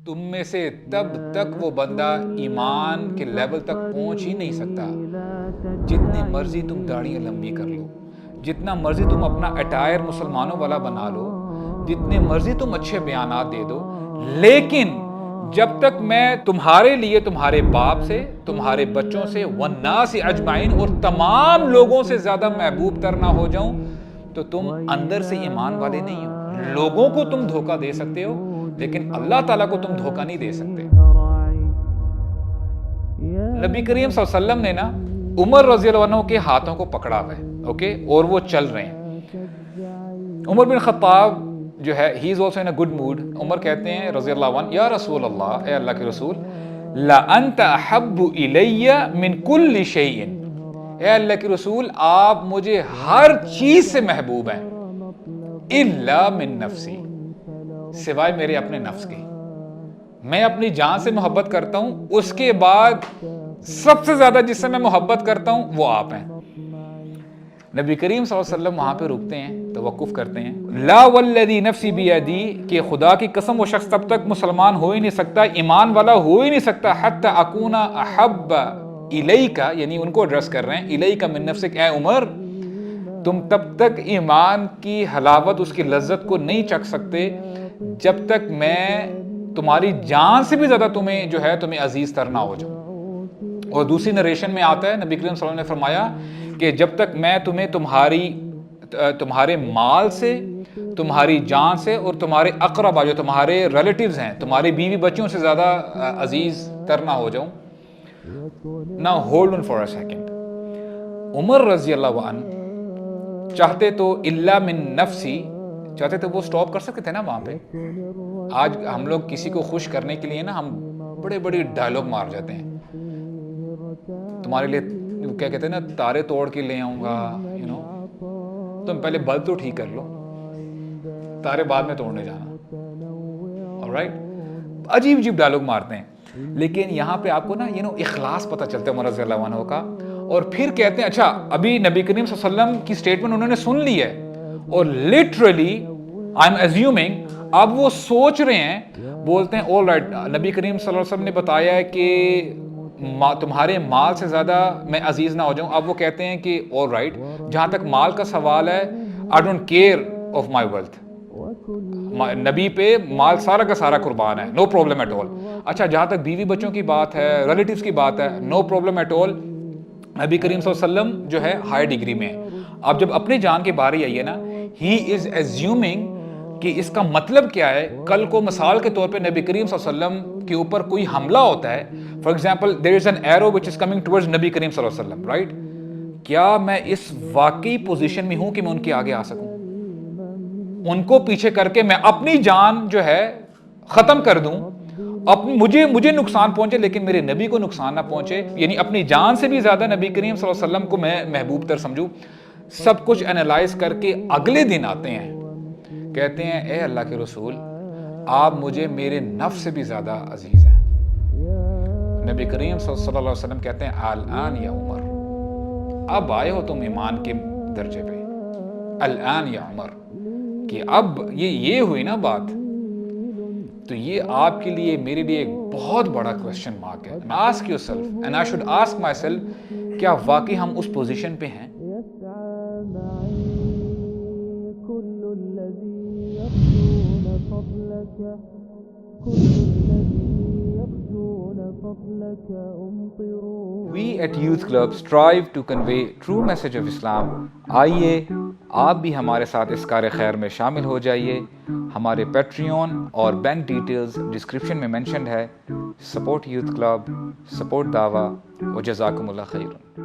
تم میں سے تب تک وہ بندہ ایمان کے لیول تک پہنچ ہی نہیں سکتا جتنی مرضی تم داڑیاں لمبی کر لو، جتنا مرضی تم اپنا اٹائر مسلمانوں والا بنا لو، جتنے مرضی تم اچھے بیانات دے دو، لیکن جب تک میں تمہارے لیے تمہارے باپ سے، تمہارے بچوں سے، والناس اجمعین اور تمام لوگوں سے زیادہ محبوب تر نہ ہو جاؤں تو تم اندر سے ایمان والے نہیں ہو۔ لوگوں کو تم دھوکہ دے سکتے ہو لیکن اللہ تعالیٰ کو تم دھوکہ نہیں دے سکتے۔ نبی کریم صلی اللہ علیہ وسلم نے نا عمر رضی اللہ عنہ کے ہاتھوں کو پکڑا ہوا ہے، اوکے، اور وہ چل رہے ہیں۔ عمر بن خطاب جو ہے he is also in a good mood. Umar کہتے ہیں رضی اللہ عنہ، یا رسول اللہ، اے اللہ کے رسول، لَأَنْتَ أَحَبُّ إِلَيَّ مِنْ كُلِّ شَيْءٍ، اے اللہ کے رسول آپ مجھے ہر چیز سے محبوب ہیں، إِلَّا مِن نَفْسِي، سوائے میرے اپنے نفس کے۔ میں اپنی جان سے محبت کرتا ہوں، اس کے بعد سب سے زیادہ جس سے میں محبت کرتا ہوں وہ آپ ہیں۔ نبی کریم صلی اللہ علیہ وسلم وہاں پہ رکتے ہیں، توقف کرتے ہیں۔ لا والذی نفسی بیدی، کہ خدا کی قسم وہ شخص تب تک مسلمان ہو ہی نہیں سکتا، ایمان والا ہو ہی نہیں سکتا، حتی اکون احب الیک، یعنی ان کو ایڈریس کر رہے ہیں، الیک من نفسک، اے عمر تم تب تک ایمان کی حلاوت، اس کی لذت کو نہیں چکھ سکتے جب تک میں تمہاری جان سے بھی زیادہ تمہیں عزیز تر نہ ہو جاؤں۔ اور دوسری نریشن میں آتا ہے، نبی کریم صلی اللہ علیہ وسلم نے فرمایا کہ جب تک میں تمہیں تمہارے مال سے، تمہاری جان سے اور تمہارے اقربا جو تمہارے ریلیٹیوز ہیں، تمہاری بیوی بچوں سے زیادہ عزیز تر نہ ہو جاؤں۔ Now hold on for a second۔ عمر رضی اللہ عنہ چاہتے تو الا من نفسی، چاہتے تو وہ سٹاپ کر سکتے تھے نا وہاں پہ۔ آج ہم لوگ کسی کو خوش کرنے کے لیے نا ہم بڑے بڑے ڈائلوگ مار جاتے ہیں، تمہارے لیے کیا کہتے ہیں نا، تارے توڑ کے لے آؤں گا، تم پہلے بلب تو ٹھیک کر لو، تارے بعد میں توڑنے جانا، alright؟ عجیب عجیب ڈائلوگ مارتے ہیں، لیکن یہاں پہ آپ کو نا اخلاص پتہ چلتا ہے عمر رضی اللہ عنہ کا۔ اور پھر کہتے ہیں اچھا ابھی نبی کریم صلی اللہ علیہ وسلم کی سٹیٹمنٹ انہوں نے سن لی ہے، اور لٹرلی آئی ایم ایزیومنگ اب وہ سوچ رہے ہیں، بولتے ہیں آل رائٹ، نبی کریم صلی اللہ علیہ وسلم نے بتایا ہے کہ تمہارے مال سے زیادہ میں عزیز نہ ہو جاؤں۔ اب وہ کہتے ہیں کہ آل رائٹ، جہاں تک مال کا سوال ہے I don't care of my wealth, نبی پہ مال سارا کا سارا قربان ہے، نو پرابلم ایٹ آل۔ اچھا جہاں تک بیوی بچوں کی بات ہے، ریلیٹیوز کی بات ہے، نو پرابلم ایٹ آل۔ نبی کریم صلی اللہ علیہ وسلم جو ہے ہائی ڈگری میں ہے۔ اب جب اپنی جان کے بارے آئیے نا، ہی از ایزیومنگ کہ اس کا مطلب کیا ہے، کل کو مثال کے طور پہ نبی کریم صلی اللہ علیہ وسلم کے اوپر کوئی حملہ ہوتا ہے، for example there is an arrow which is coming towards نبی کریم صلی اللہ علیہ وسلم، رائٹ؟ کیا میں اس واقعی پوزیشن میں ہوں کہ میں ان کے آگے آ سکوں، ان کو پیچھے کر کے میں اپنی جان جو ہے ختم کر دوں، مجھے نقصان پہنچے لیکن میرے نبی کو نقصان نہ پہنچے، یعنی اپنی جان سے بھی زیادہ نبی کریم صلی اللہ علیہ وسلم کو میں محبوب تر سمجھوں۔ سب کچھ انالائز کر کے اگلے دن آتے ہیں، کہتے ہیں اے اللہ کے رسول آپ مجھے میرے نفس سے بھی زیادہ عزیز ہیں۔ نبی کریم صلی اللہ علیہ وسلم کہتے ہیں الان یا عمر، اب آئے ہو تم ایمان کے درجے پہ، الان یا عمر، کہ اب یہ ہوئی نا بات، تو یہ آپ کے لیے میرے لیے ایک بہت بڑا کویسچن مارک ہے۔ Ask your self and I should ask my self, کیا واقعی ہم اس پوزیشن پہ ہیں؟ We at Youth Club strive to convey true message of Islam۔ آئیے آپ بھی ہمارے ساتھ اس کار خیر میں شامل ہو جائیے۔ ہمارے پیٹریون اور بینک ڈیٹیلز ڈسکرپشن میں مینشنڈ ہے۔ سپورٹ یوتھ کلب، سپورٹ دعویٰ، وجزاکم اللہ خیر۔